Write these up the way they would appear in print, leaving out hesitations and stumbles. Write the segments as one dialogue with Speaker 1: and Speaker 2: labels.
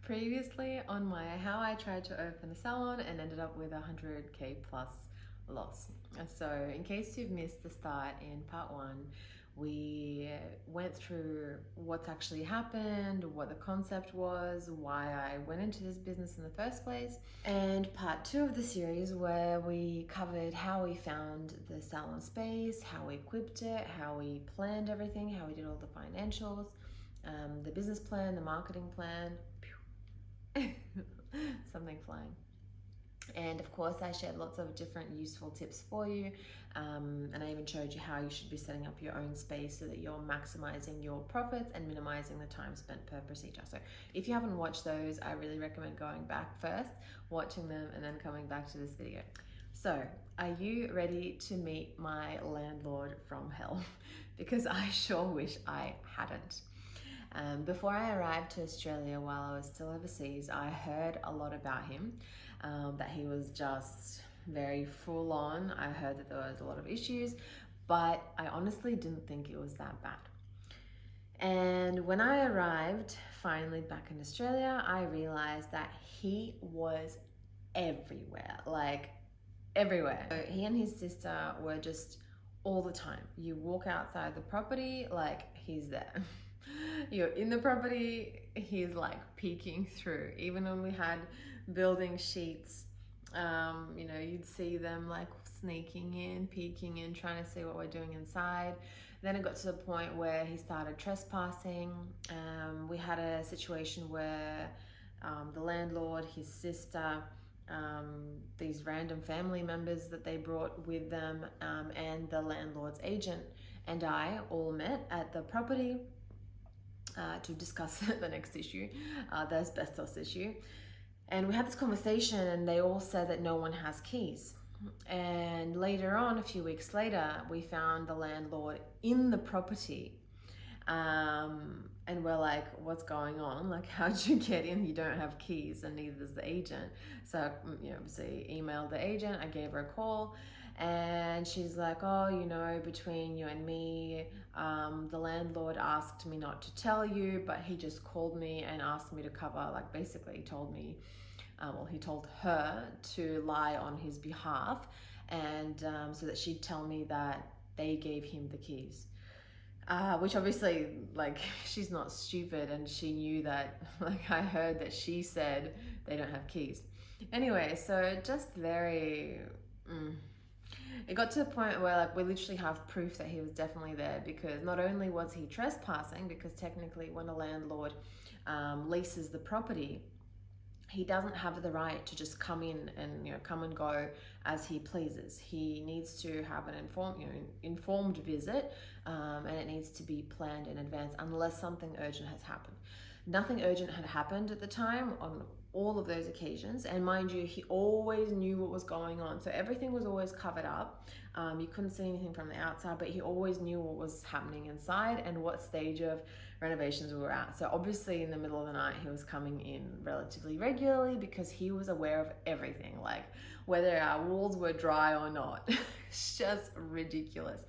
Speaker 1: previously on my how I tried to open a salon and ended up with 100k plus loss. So in case you've missed the start in part one, we went through what's actually happened, what the concept was, why I went into this business in the first place, and part two of the series where we covered how we found the salon space, how we equipped it, how we planned everything, how we did all the financials, the business plan, the marketing plan, something flying. And of course, I shared lots of different useful tips for you. And I even showed you how you should be setting up your own space so that you're maximizing your profits and minimizing the time spent per procedure. So if you haven't watched those, I really recommend going back first, watching them, and then coming back to this video. So, are you ready to meet my landlord from hell? Because I sure wish I hadn't. Before I arrived to Australia while I was still overseas, I heard a lot about him, that he was just very full on. I heard that there was a lot of issues, but I honestly didn't think it was that bad. And when I arrived finally back in Australia, I realized that he was everywhere, like everywhere. So he and his sister were just all the time. You walk outside the property, like he's there. You're in the property, he's like peeking through. Even when we had building sheets, you'd see them like sneaking in, peeking in, trying to see what we're doing inside. Then it got to the point where he started trespassing. We had a situation where the landlord, his sister, these random family members that they brought with them, and the landlord's agent and I all met at the property to discuss the next issue, the asbestos issue. And we had this conversation and they all said that no one has keys. And later on, a few weeks later, we found the landlord in the property. And we're like, what's going on? Like, how'd you get in? You don't have keys, and neither does the agent. So, obviously emailed the agent. I gave her a call and she's like, oh, between you and me, the landlord asked me not to tell you, but he just called me and asked me to cover, like basically he told me, he told her to lie on his behalf, and so that she'd tell me that they gave him the keys. Which obviously, like, she's not stupid, and she knew that, like, I heard that she said they don't have keys. Anyway, so just very, it got to the point where, like, we literally have proof that he was definitely there, because not only was he trespassing, because technically when a landlord leases the property, he doesn't have the right to just come in and come and go as he pleases. He needs to have an informed visit, and it needs to be planned in advance unless something urgent has happened. Nothing urgent had happened at the time on all of those occasions, and mind you, he always knew what was going on, so everything was always covered up. You couldn't see anything from the outside, but he always knew what was happening inside and what stage of renovations we were at. So obviously in the middle of the night he was coming in relatively regularly, because he was aware of everything, like whether our walls were dry or not. It's just ridiculous.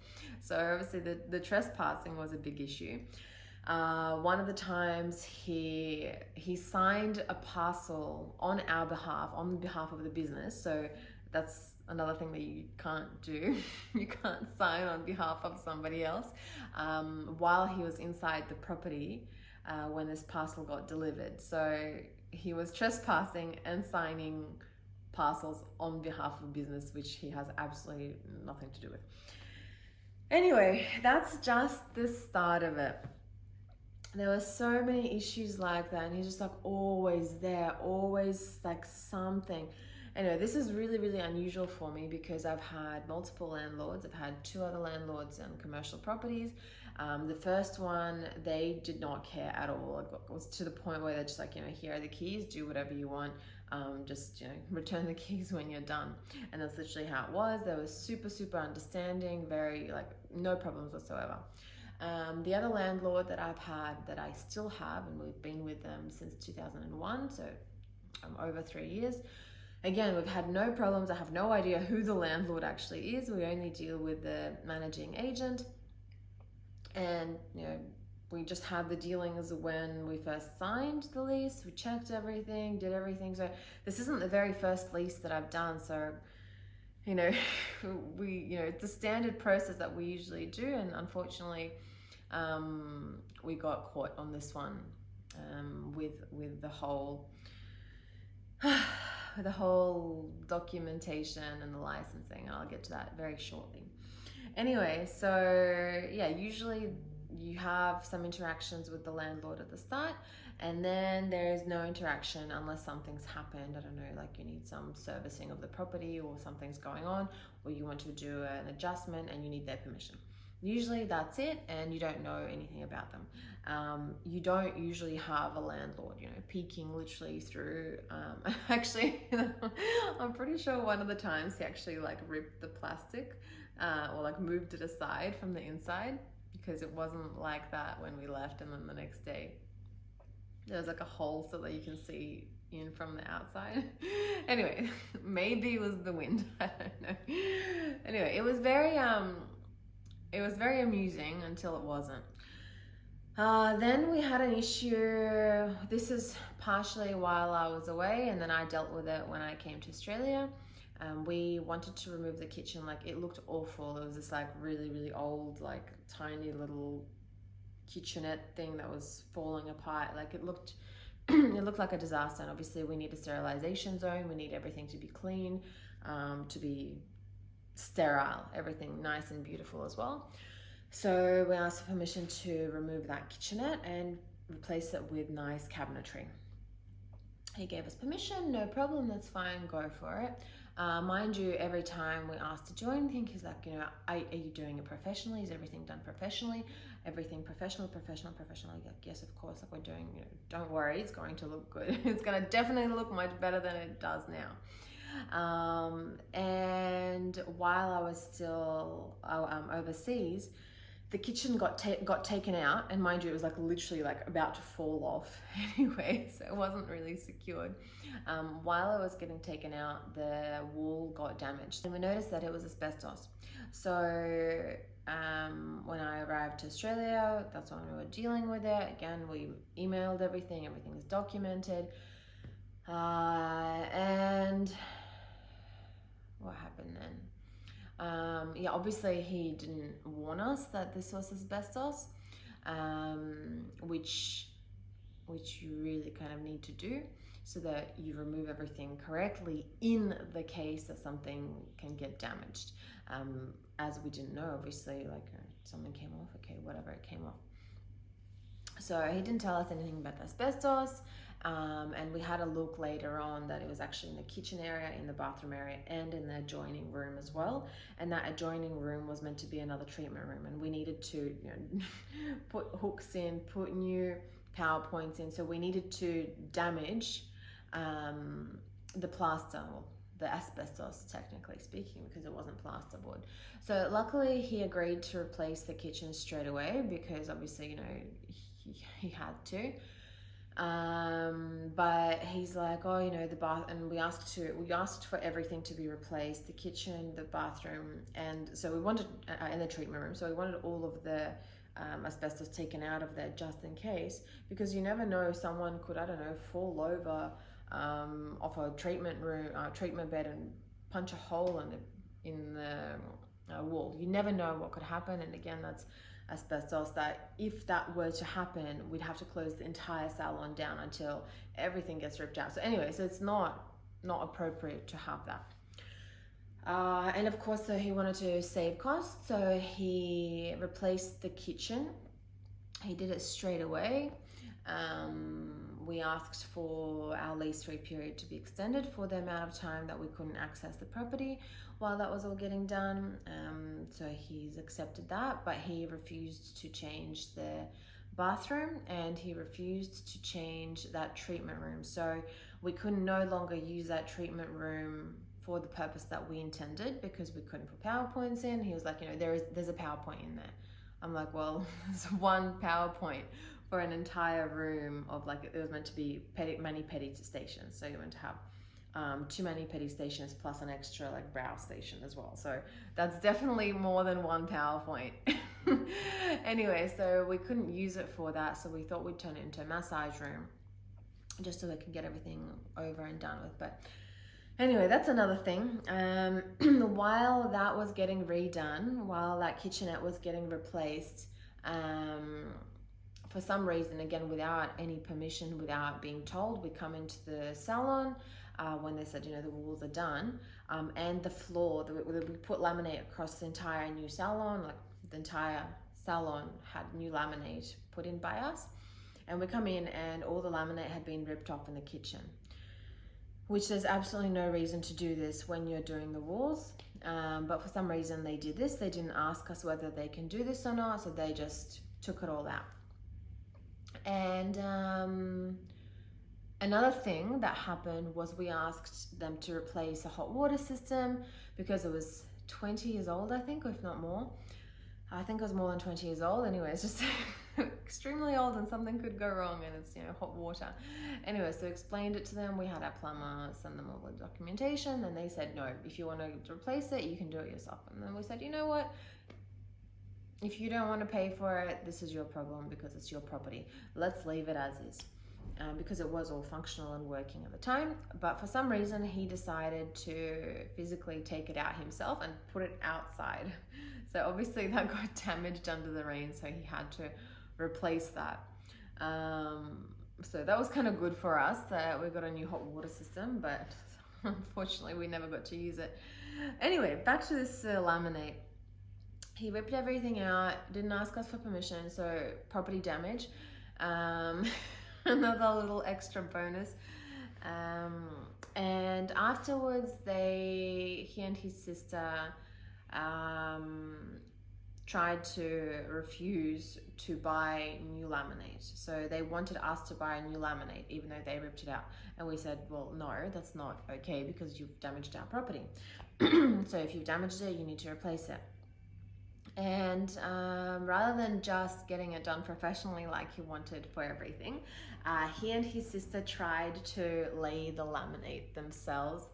Speaker 1: So obviously the trespassing was a big issue. One of the times he signed a parcel on our behalf, on behalf of the business. So that's another thing that you can't do. You can't sign on behalf of somebody else, while he was inside the property when this parcel got delivered. So he was trespassing and signing parcels on behalf of a business which he has absolutely nothing to do with. Anyway, that's just the start of it. There were so many issues like that, and he's just like always there, always like something. Anyway, this is really, really unusual for me, because I've had multiple landlords. I've had 2 other landlords on commercial properties. The first one, they did not care at all. It was to the point where they're just like, here are the keys, do whatever you want. Just, return the keys when you're done. And that's literally how it was. They were super, super understanding, very, like, no problems whatsoever. The other landlord that I've had, that I still have, and we've been with them since 2001, so over 3 years. Again, we've had no problems. I have no idea who the landlord actually is. We only deal with the managing agent. And, we just had the dealings when we first signed the lease. We checked everything, did everything. So this isn't the very first lease that I've done. So, you know, it's the standard process that we usually do. And unfortunately, we got caught on this one with the whole the whole documentation and the licensing. I'll get to that very shortly. Anyway, so yeah, usually you have some interactions with the landlord at the start, and then there's no interaction unless something's happened. I don't know, like you need some servicing of the property or something's going on, or you want to do an adjustment and you need their permission. Usually that's it, and you don't know anything about them. You don't usually have a landlord, peeking literally through. Actually, I'm pretty sure one of the times he actually like ripped the plastic or like moved it aside from the inside, because it wasn't like that when we left, and then the next day there was like a hole so that you can see in from the outside. Anyway, maybe it was the wind. I don't know. Anyway, it was very amusing until it wasn't. Then we had an issue. This is partially while I was away, and then I dealt with it when I came to Australia. We wanted to remove the kitchen. Like, it looked awful. It was this like really, really old, like tiny little kitchenette thing that was falling apart. Like, it looked it looked like a disaster. And obviously we need a sterilization zone. We need everything to be clean, to be sterile, everything nice and beautiful as well. So we asked for permission to remove that kitchenette and replace it with nice cabinetry. He gave us permission, no problem, that's fine, go for it. Mind you, every time we asked to do anything, he's like, are you doing it professionally? Is everything done professionally? Everything professional. Like, yes, of course, like we're doing, don't worry, it's going to look good. It's going to definitely look much better than it does now. And while I was still overseas, the kitchen got taken out, and mind you, it was like literally like about to fall off anyway, so it wasn't really secured. While it was getting taken out, the wall got damaged, and we noticed that it was asbestos. So when I arrived to Australia, that's when we were dealing with it. Again, we emailed everything is documented. And what happened then? Yeah, obviously he didn't warn us that this was asbestos, which you really kind of need to do so that you remove everything correctly in the case that something can get damaged. As we didn't know, obviously, like something came off, okay, whatever, it came off. So he didn't tell us anything about the asbestos. And we had a look later on that it was actually in the kitchen area, in the bathroom area, and in the adjoining room as well. And that adjoining room was meant to be another treatment room, and we needed to put hooks in, put new power points in. So we needed to damage the plaster, well, the asbestos, technically speaking, because it wasn't plasterboard. So luckily he agreed to replace the kitchen straight away, because obviously, he had to. But he's like, oh, the bath, and we asked for everything to be replaced, the kitchen, the bathroom, and so we wanted, in the treatment room, so we wanted all of the asbestos taken out of there just in case, because you never know, someone could, I don't know, fall over off a treatment bed and punch a hole in the wall. You never know what could happen, and again, that's asbestos, that if that were to happen, we'd have to close the entire salon down until everything gets ripped out. So anyway, so it's not appropriate to have that. And of course, so he wanted to save costs, so he replaced the kitchen. He did it straight away. We asked for our lease-free period to be extended for the amount of time that we couldn't access the property while that was all getting done. So he's accepted that, but he refused to change the bathroom, and he refused to change that treatment room. So we could no longer use that treatment room for the purpose that we intended, because we couldn't put PowerPoints in. He was like, there's a PowerPoint in there. I'm like, well, there's one PowerPoint for an entire room of, like, it was meant to be many petty stations. So you want to have too many petty stations plus an extra like brow station as well. So that's definitely more than one PowerPoint. Anyway, so we couldn't use it for that, so we thought we'd turn it into a massage room just so they can get everything over and done with. But anyway, that's another thing. While that was getting redone, while that kitchenette was getting replaced, for some reason, again, without any permission, without being told, we come into the salon when they said, the walls are done, and the floor, we put laminate across the entire new salon, like the entire salon had new laminate put in by us. And we come in and all the laminate had been ripped off in the kitchen, which there's absolutely no reason to do this when you're doing the walls. But for some reason they did this. They didn't ask us whether they can do this or not, so they just took it all out. And another thing that happened was we asked them to replace a hot water system because it was 20 years old, I think, or if not more. I think it was more than 20 years old. Anyway, it's just extremely old and something could go wrong, and it's, hot water. Anyway, so explained it to them. We had our plumber send them all the documentation, and they said, no, if you want to replace it, you can do it yourself. And then we said, you know what? If you don't want to pay for it, this is your problem because it's your property. Let's leave it as is. Because it was all functional and working at the time. But for some reason, he decided to physically take it out himself and put it outside. So obviously that got damaged under the rain, so he had to replace that. So that was kind of good for us that we got a new hot water system, but unfortunately we never got to use it. Anyway, back to this laminate. He ripped everything out, didn't ask us for permission, so property damage. Another little extra bonus. And afterwards, he and his sister tried to refuse to buy new laminate. So they wanted us to buy a new laminate, even though they ripped it out. And we said, well, no, that's not okay because you've damaged our property. So if you've damaged it, you need to replace it. And rather than just getting it done professionally like he wanted for everything, he and his sister tried to lay the laminate themselves.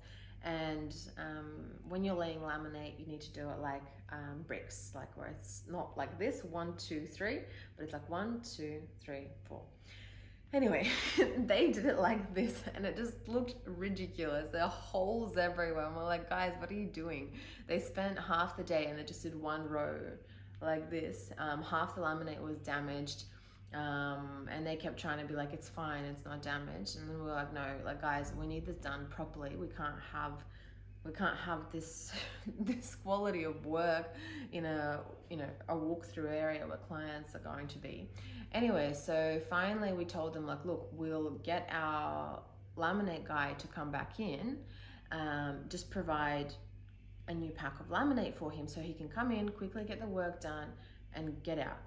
Speaker 1: And when you're laying laminate, you need to do it like bricks, like where it's not like this, 1, 2, 3, but it's like 1, 2, 3, 4. Anyway, they did it like this and it just looked ridiculous. There are holes everywhere. And we're like, guys, what are you doing? They spent half the day and they just did one row like this. Half the laminate was damaged. And they kept trying to be like, it's fine, it's not damaged. And then we were like, no, like, guys, we need this done properly. We can't have this this quality of work in a walk-through area where clients are going to be. Anyway, so finally we told them, like, look, we'll get our laminate guy to come back in, just provide a new pack of laminate for him so he can come in, quickly get the work done and get out.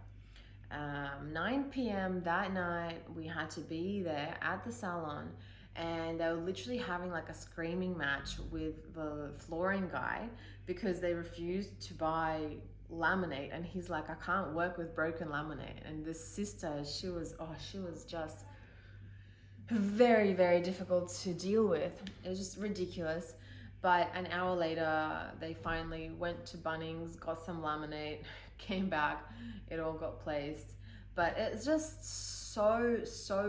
Speaker 1: 9 p.m. that night, we had to be there at the salon, and they were literally having like a screaming match with the flooring guy because they refused to buy laminate. And he's like, I can't work with broken laminate. And this sister, she was just very, very difficult to deal with. It was just ridiculous. But an hour later, they finally went to Bunnings, got some laminate, came back, it all got placed. But it's just so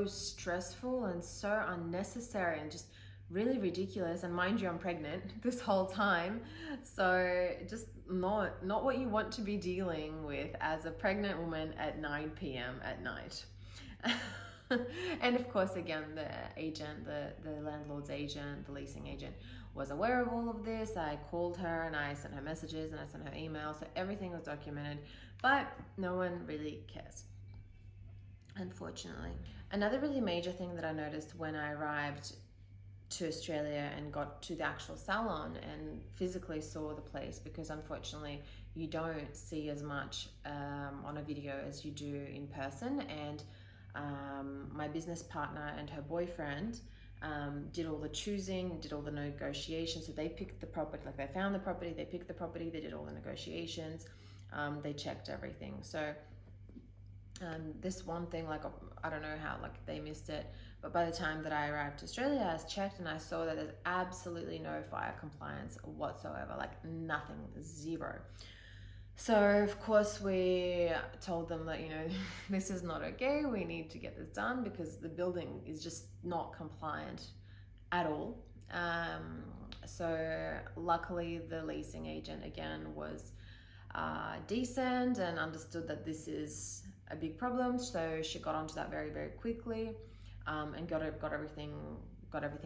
Speaker 1: stressful and so unnecessary and just really ridiculous. And mind you, I'm pregnant this whole time, so just not what you want to be dealing with as a pregnant woman at 9 p.m. at night. And of course, again, the agent, the landlord's agent, the leasing agent was aware of all of this. I called her and I sent her messages and I sent her emails, so everything was documented, but no one really cares, unfortunately. Another really major thing that I noticed when I arrived to Australia and got to the actual salon and physically saw the place, because unfortunately you don't see as much on a video as you do in person. And my business partner and her boyfriend did all the choosing, did all the negotiations. So they picked the property, like they found the property, they picked the property, they did all the negotiations, they checked everything. So this one thing, like, I don't know how, like, they missed it, But by the time that I arrived to Australia, I checked and I saw that there's absolutely no fire compliance whatsoever, like nothing, zero. So of course we told them that, this is not okay, we need to get this done because the building is just not compliant at all. So luckily the leasing agent again was decent and understood that this is a big problem, so she got onto that very, very quickly, and got everything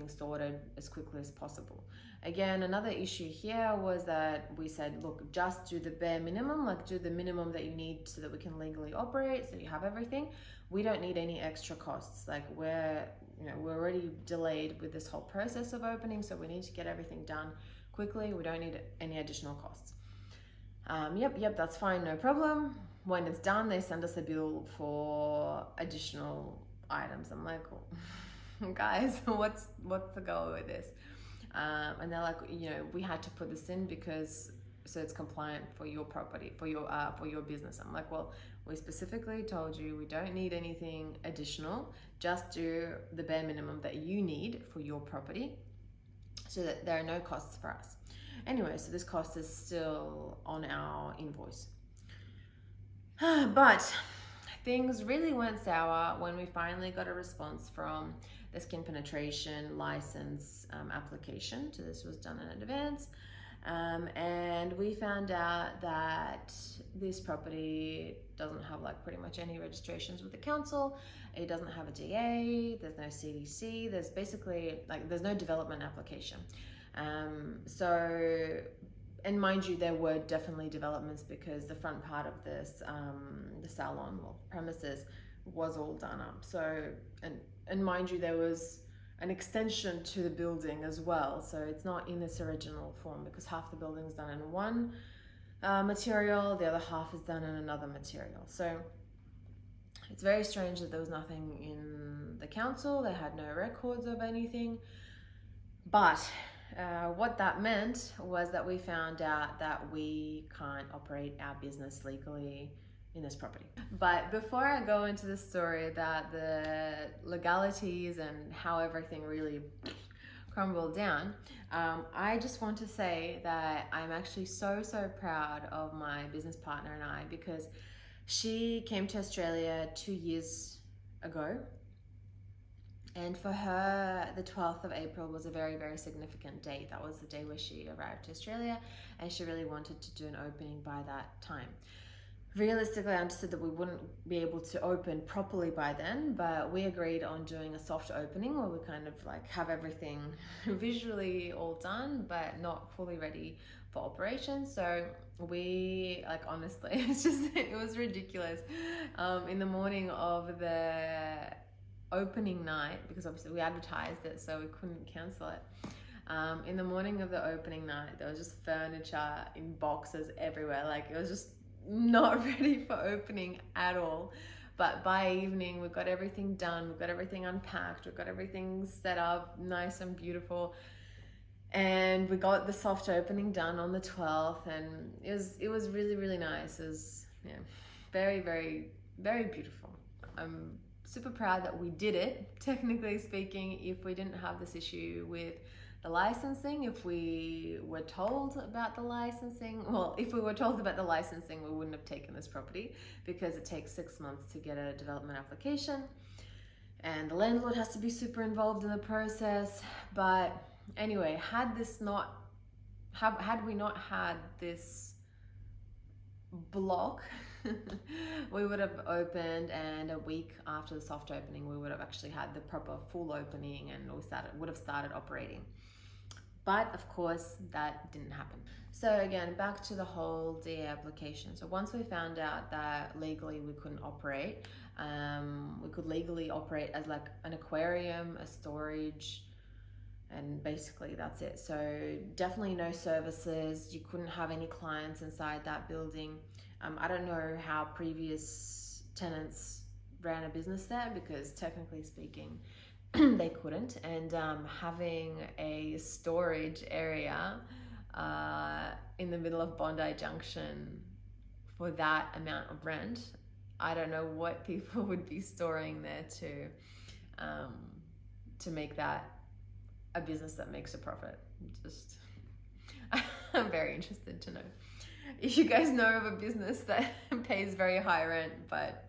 Speaker 1: sorted as quickly as possible. Again, another issue here was that we said, look, just do the bare minimum, like do the minimum that you need so that we can legally operate, so you have everything. We don't need any extra costs. Like we're already delayed with this whole process of opening, so we need to get everything done quickly. We don't need any additional costs. Yep, that's fine, no problem. When it's done, they send us a bill for additional items. I'm like, guys, what's the goal with this? And they're like, we had to put this in because so it's compliant for your property, for your business. I'm like, well, we specifically told you we don't need anything additional. Just do the bare minimum that you need for your property, so that there are no costs for us. Anyway, so this cost is still on our invoice. But things really went sour when we finally got a response from the skin penetration license application. So this was done in advance. And we found out that this property doesn't have like pretty much any registrations with the council. It doesn't have a DA, there's no CDC, there's basically there's no development application. And mind you, there were definitely developments because the front part of this, the salon or premises was all done up. So, and mind you, there was an extension to the building as well. So it's not in this original form because half the building is done in one material, the other half is done in another material. So it's very strange that there was nothing in the council. They had no records of anything. But what that meant was that we found out that we can't operate our business legally in this property. But before I go into the story about the legalities and how everything really crumbled down, I just want to say that I'm actually so proud of my business partner and I, because she came to Australia 2 years ago. And for her, the 12th of April was a very, very significant date. That was the day where she arrived to Australia, and she really wanted to do an opening by that time. Realistically, I understood that we wouldn't be able to open properly by then, but we agreed on doing a soft opening where we kind of have everything visually all done, but not fully ready for operation. So we, honestly, it was ridiculous. In the morning of the opening night, because obviously we advertised it, so we couldn't cancel it. In the morning of the opening night, there was just furniture in boxes everywhere. It was just not ready for opening at all. But by evening, we've got everything done, we've got everything unpacked, we've got everything set up nice and beautiful, and we got the soft opening done on the 12th, and it was really, really nice. It was very, very, very beautiful. I'm super proud that we did it. Technically speaking, if we didn't have this issue with the licensing, if we were told about the licensing, we wouldn't have taken this property, because it takes 6 months to get a development application and the landlord has to be super involved in the process. But anyway, had we not had this block, we would have opened, and a week after the soft opening we would have actually had the proper full opening, and would have started operating. But of course that didn't happen. So again, back to the whole DA application. So once we found out that legally we couldn't operate, we could legally operate as an aquarium, a storage, and basically that's it. So definitely no services. You couldn't have any clients inside that building. I don't know how previous tenants ran a business there, because technically speaking they couldn't. And having a storage area in the middle of Bondi Junction for that amount of rent, I don't know what people would be storing there too. to make that a business that makes a profit? Just, I'm very interested to know. If you guys know of a business that pays very high rent but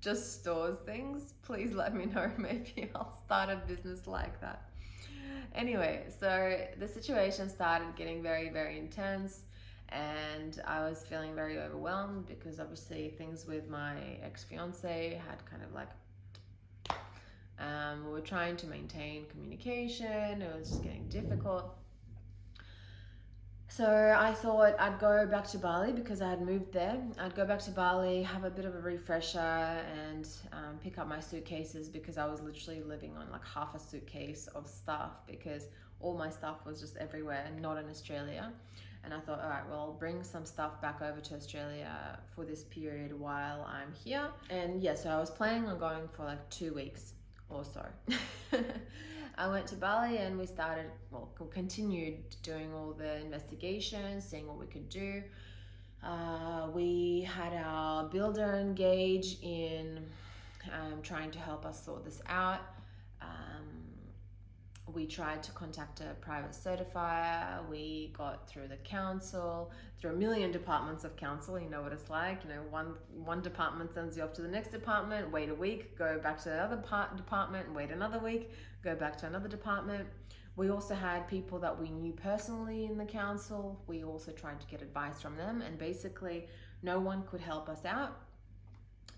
Speaker 1: just stores things, please let me know. Maybe I'll start a business like that. Anyway, so the situation started getting very, very intense, and I was feeling very overwhelmed because obviously things with my ex-fiance had kind of like, we were trying to maintain communication. It was just getting difficult. So I thought I'd go back to Bali because I had moved there. I'd go back to Bali, have a bit of a refresher, and pick up my suitcases, because I was literally living on like half a suitcase of stuff because all my stuff was just everywhere and not in Australia. And I thought, all right, well, I'll bring some stuff back over to Australia for this period while I'm here. And yeah, so I was planning on going for like 2 weeks or so. I went to Bali and we continued doing all the investigations, seeing what we could do. We had our builder engage in trying to help us sort this out. We tried to contact a private certifier. We got through the council, through a million departments of council. You know what it's like. You know, one department sends you off to the next department, wait a week, go back to the other department, wait another week, go back to another department. We also had people that we knew personally in the council. We also tried to get advice from them, and basically no one could help us out.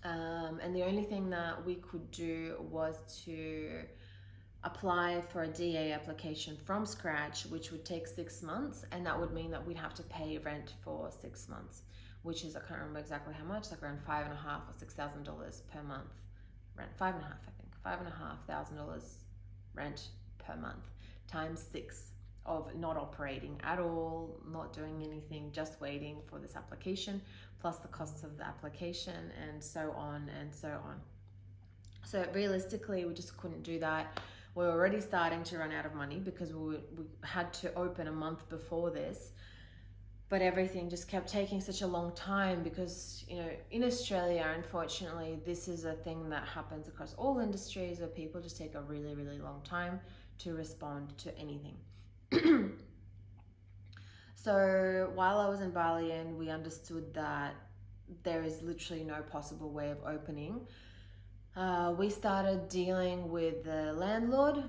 Speaker 1: And the only thing that we could do was to apply for a DA application from scratch, which would take 6 months, and that would mean that we'd have to pay rent for 6 months, which is, I can't remember exactly how much, like around $5,500 or $6,000 per month rent. $5,500 rent per month times 6 of not operating at all, not doing anything, just waiting for this application, plus the costs of the application, and so on and so on. So realistically, we just couldn't do that. We're already starting to run out of money because we had to open a month before this, but everything just kept taking such a long time because, you know, in Australia, unfortunately, this is a thing that happens across all industries, where people just take a really, really long time to respond to anything. So while I was in Bali and we understood that there is literally no possible way of opening, we started dealing with the landlord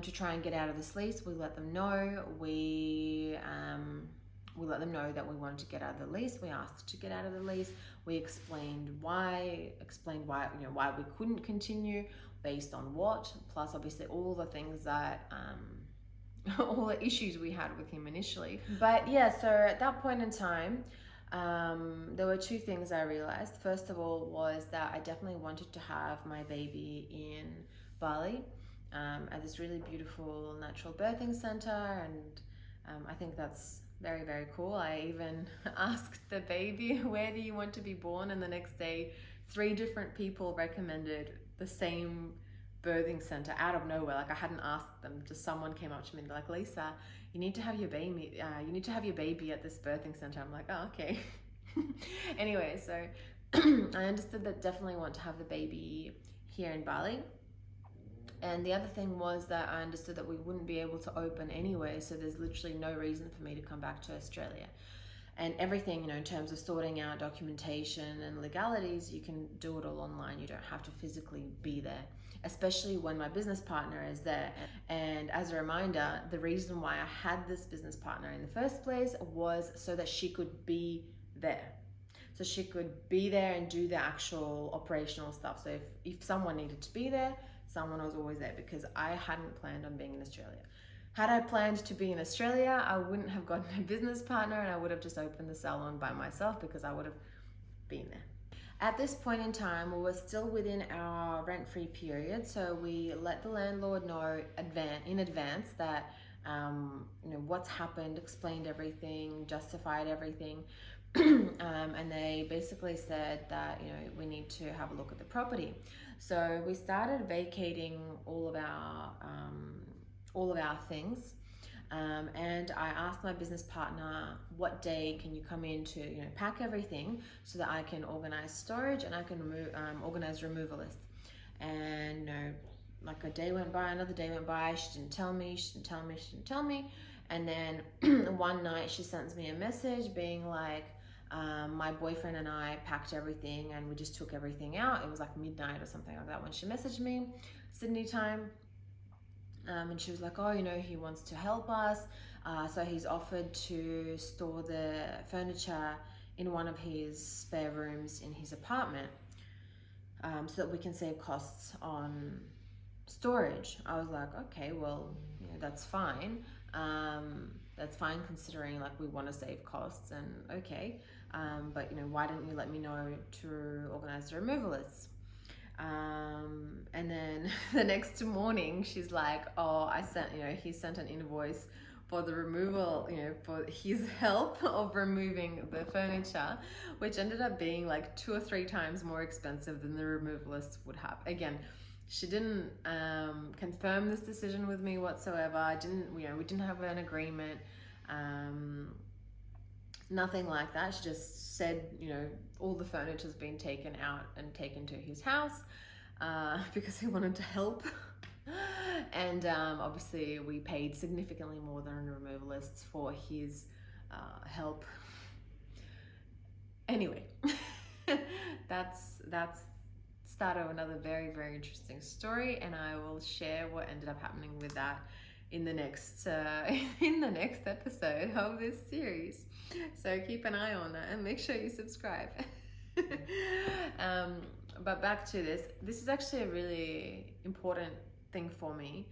Speaker 1: to try and get out of this lease. We let them know. We let them know that we wanted to get out of the lease. We asked to get out of the lease. We explained why, you know, why we couldn't continue, based on what, plus obviously all the things that, all the issues we had with him initially. But yeah, so at that point in time, there were 2 things I realized. First of all was that I definitely wanted to have my baby in Bali at this really beautiful natural birthing center, and I think that's very, very cool. I even asked the baby, where do you want to be born? And the next day, 3 different people recommended the same birthing center out of nowhere. Like, I hadn't asked them, just someone came up to me and like, Lisa, you need to have your baby. You need to have your baby at this birthing center. I'm like, oh, okay. Anyway, so I understood that definitely want to have the baby here in Bali. And the other thing was that I understood that we wouldn't be able to open anyway, so there's literally no reason for me to come back to Australia. And everything, you know, in terms of sorting out documentation and legalities, you can do it all online. You don't have to physically be there, especially when my business partner is there. And as a reminder, the reason why I had this business partner in the first place was so that she could be there. So she could be there and do the actual operational stuff. So if someone needed to be there, someone was always there, because I hadn't planned on being in Australia. Had I planned to be in Australia, I wouldn't have gotten a business partner, and I would have just opened the salon by myself, because I would have been there. At this point in time, we were still within our rent-free period, so we let the landlord know in advance that you know, what's happened, explained everything, justified everything, and they basically said that, you know, we need to have a look at the property. So we started vacating all of our things, and I asked my business partner, what day can you come in to, you know, pack everything so that I can organize storage and I can organize removal lists. And you know, like a day went by, another day went by. She didn't tell me. And then one night she sends me a message being like, my boyfriend and I packed everything and we just took everything out. It was like midnight or something like that when she messaged me, Sydney time. And she was like, oh, he wants to help us. So he's offered to store the furniture in one of his spare rooms in his apartment, so that we can save costs on storage. I was like, okay, well, that's fine. That's fine considering like we want to save costs, and okay. But why didn't you let me know to organize the removalists? And then the next morning she's like, oh, he sent an invoice for the removal, for his help of removing the furniture, which ended up being like 2 or 3 times more expensive than the removalists would have. Again, she didn't confirm this decision with me whatsoever. We didn't have an agreement, nothing like that. She just said, all the furniture's been taken out and taken to his house because he wanted to help. And obviously we paid significantly more than the removalists for his help. Anyway, that's start of another very, very interesting story, and I will share what ended up happening with that in the next episode of this series. So keep an eye on that and make sure you subscribe. But back to this. This is actually a really important thing for me,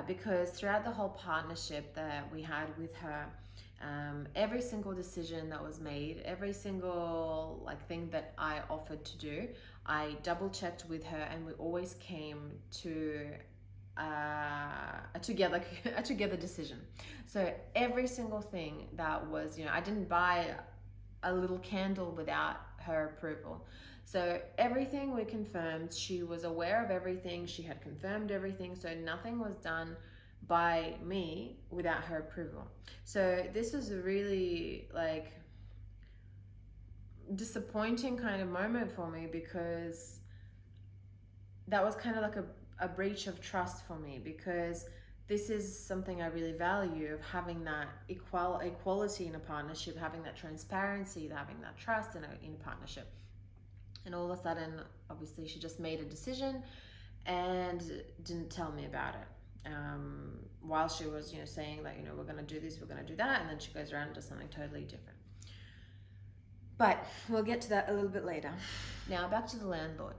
Speaker 1: because throughout the whole partnership that we had with her, every single decision that was made, every single thing that I offered to do, I double checked with her, and we always came to a together decision. So every single thing that was, I didn't buy a little candle without her approval. So everything we confirmed, she was aware of everything, she had confirmed everything, so nothing was done by me without her approval. So this was a really disappointing kind of moment for me, because that was kind of like a breach of trust for me, because this is something I really value, of having that equality in a partnership, having that transparency, having that trust in a partnership. And all of a sudden, obviously, she just made a decision and didn't tell me about it. While she was, saying that, we're going to do this, we're going to do that, and then she goes around and does something totally different. But we'll get to that a little bit later. Now, back to the landlord.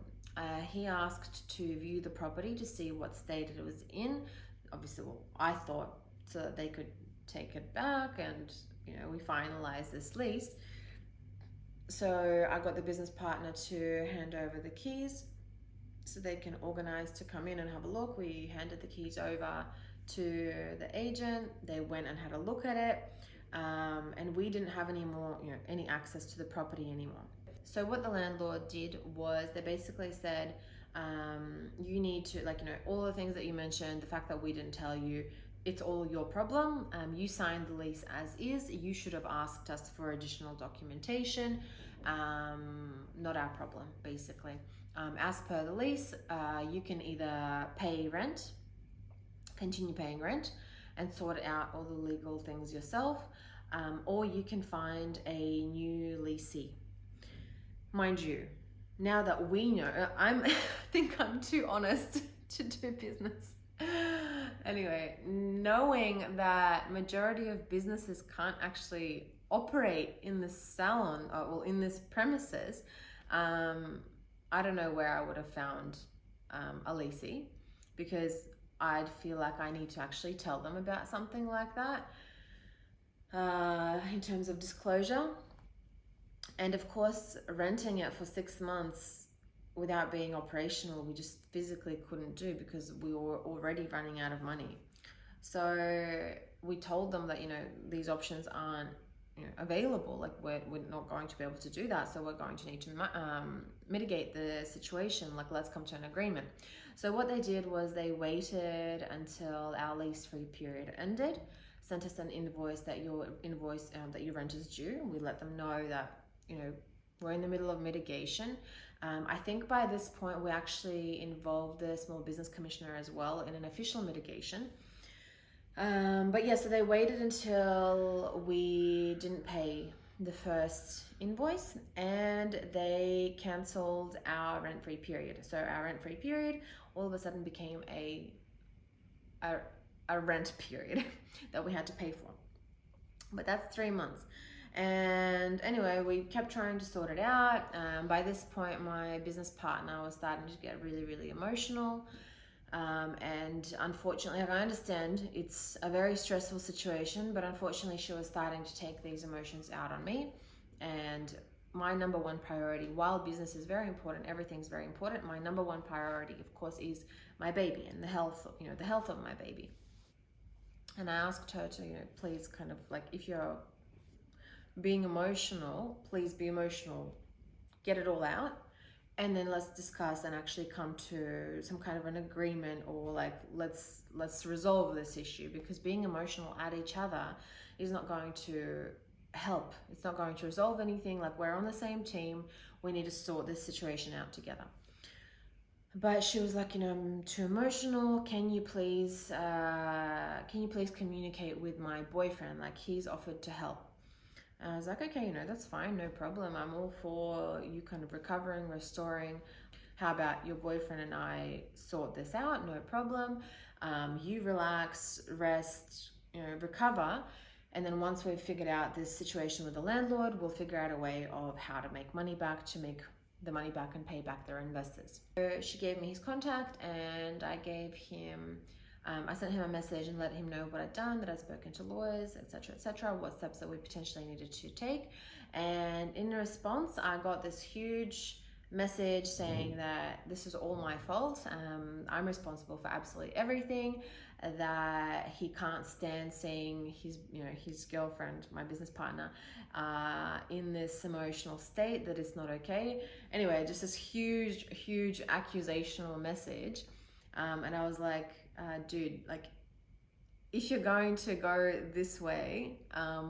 Speaker 1: He asked to view the property to see what state it was in. Obviously, I thought so that they could take it back, and we finalized this lease. So I got the business partner to hand over the keys so they can organize to come in and have a look. We handed the keys over to the agent. They went and had a look at it, and we didn't have any access to the property anymore. So what the landlord did was they basically said, you need to, all the things that you mentioned, the fact that we didn't tell you, it's all your problem. You signed the lease as is. You should have asked us for additional documentation. Not our problem, basically. As per the lease, you can either pay rent, continue paying rent, and sort out all the legal things yourself, or you can find a new leasee. Mind you, now that we know, I think I'm too honest to do business. Anyway, knowing that majority of businesses can't actually operate in this salon, in this premises, I don't know where I would have found a leasee, because I'd feel like I need to actually tell them about something like that in terms of disclosure. And of course, renting it for 6 months without being operational, we just physically couldn't do, because we were already running out of money. So we told them that, these options aren't available. We're not going to be able to do that. So we're going to need to mitigate the situation. Let's come to an agreement. So what they did was they waited until our lease-free period ended, sent us an invoice that your rent is due. We let them know that, we're in the middle of mitigation. I think by this point we actually involved the Small Business Commissioner as well in an official mitigation. But yeah, so they waited until we didn't pay the first invoice and they cancelled our rent-free period. So our rent-free period all of a sudden became a rent period that we had to pay for. But that's 3 months. And anyway, we kept trying to sort it out. By this point, my business partner was starting to get really, really emotional. And unfortunately, like, I understand it's a very stressful situation, but unfortunately she was starting to take these emotions out on me. And my number one priority, while business is very important, everything's very important, my number one priority, of course, is my baby and the health of my baby. And I asked her to, please kind of like, if you're being emotional, please be emotional, get it all out. And then let's discuss and actually come to some kind of an agreement, or like, let's resolve this issue, because being emotional at each other is not going to help. It's not going to resolve anything. Like, we're on the same team. We need to sort this situation out together. But she was like, I'm too emotional. Can you please communicate with my boyfriend? Like, he's offered to help. And I was like, okay, that's fine, no problem. I'm all for you kind of recovering, restoring. How about your boyfriend and I sort this out? No problem. You relax, rest, recover. And then once we've figured out this situation with the landlord, we'll figure out a way of how to make money back, to make the money back and pay back their investors. So she gave me his contact, and I gave him I sent him a message and let him know what I'd done, that I'd spoken to lawyers, etc., what steps that we potentially needed to take. And in response, I got this huge message saying that this is all my fault. I'm responsible for absolutely everything, that he can't stand seeing his girlfriend, my business partner, in this emotional state, that it's not okay. Anyway, just this huge accusational message. And I was like, dude, like, if you're going to go this way,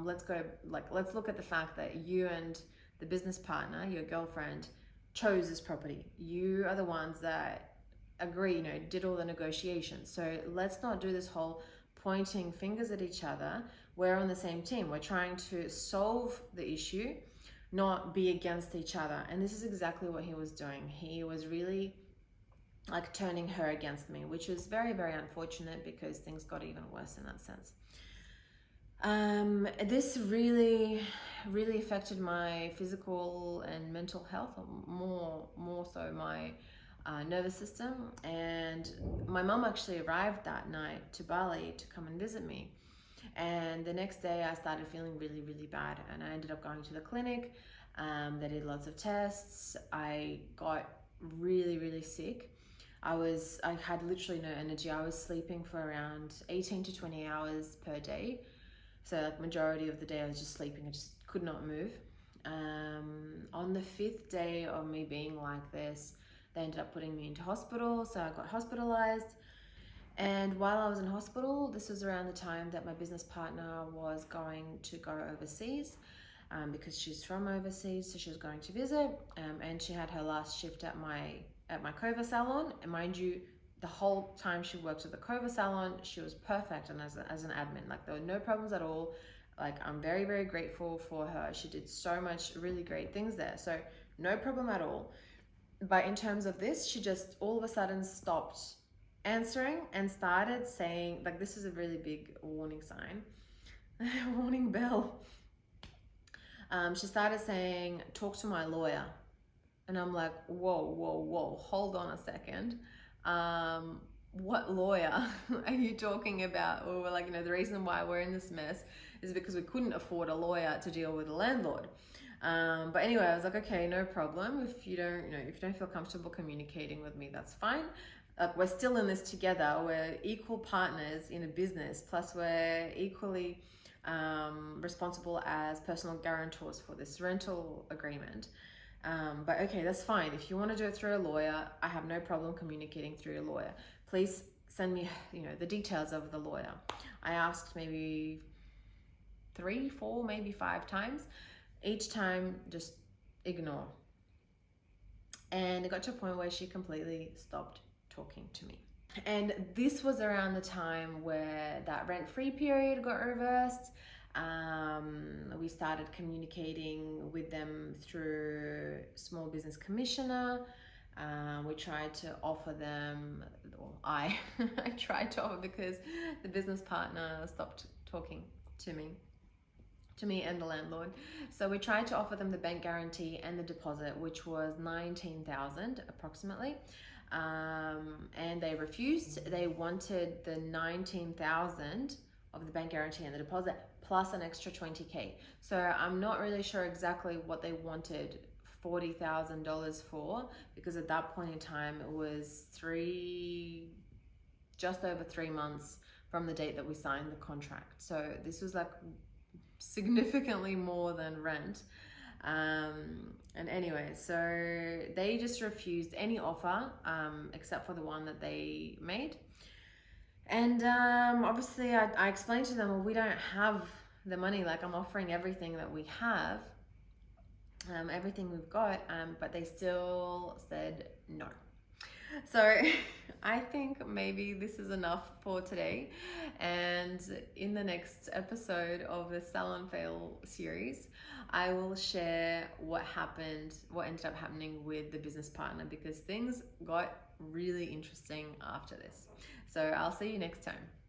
Speaker 1: let's look at the fact that you and the business partner, your girlfriend, chose this property. You are the ones that agree, did all the negotiations. So let's not do this whole pointing fingers at each other. We're on the same team. We're trying to solve the issue, not be against each other. And this is exactly what he was doing. He was really like turning her against me, which was very, very unfortunate, because things got even worse in that sense. This really affected my physical and mental health, more so my nervous system. And my mum actually arrived that night to Bali to come and visit me. And the next day I started feeling really, really bad, and I ended up going to the clinic. They did lots of tests. I got really, really sick. I had literally no energy. I was sleeping for around 18 to 20 hours per day. So like majority of the day I was just sleeping. I just could not move. On the 5th day of me being like this, they ended up putting me into hospital. So I got hospitalized. And while I was in hospital, this was around the time that my business partner was going to go overseas, because she's from overseas. So she was going to visit, and she had her last shift at my Kova salon. And mind you, the whole time she worked at the Kova salon, she was perfect, and as an admin, like, there were no problems at all. Like, I'm very, very grateful for her. She did so much really great things there, so no problem at all. But in terms of this, she just all of a sudden stopped answering and started saying, like, this is a really big warning sign, warning bell. She started saying, talk to my lawyer. And I'm like, whoa, hold on a second. What lawyer are you talking about? Or we're like, the reason why we're in this mess is because we couldn't afford a lawyer to deal with a landlord. But anyway, I was like, okay, no problem. If you don't feel comfortable communicating with me, that's fine. We're still in this together. We're equal partners in a business, plus we're equally responsible as personal guarantors for this rental agreement. But okay, that's fine. If you want to do it through a lawyer, I have no problem communicating through a lawyer. Please send me, the details of the lawyer. I asked maybe 3, 4, maybe 5 times. Each time, just ignore. And it got to a point where she completely stopped talking to me. And this was around the time where that rent-free period got reversed. We started communicating with them through Small Business Commissioner. We tried to offer them, or I tried to offer, because the business partner stopped talking to me and the landlord. So we tried to offer them the bank guarantee and the deposit, which was $19,000 approximately. And they refused. They wanted the $19,000 of the bank guarantee and the deposit plus an extra $20K. So I'm not really sure exactly what they wanted $40,000 for, because at that point in time it was just over 3 months from the date that we signed the contract. So this was like significantly more than rent. And anyway, so they just refused any offer except for the one that they made. And obviously I explained to them, well, we don't have the money, like I'm offering everything that we have, everything we've got, but they still said no. So I think maybe this is enough for today. And in the next episode of the Salon Fail series, I will share what ended up happening with the business partner, because things got really interesting after this. So I'll see you next time.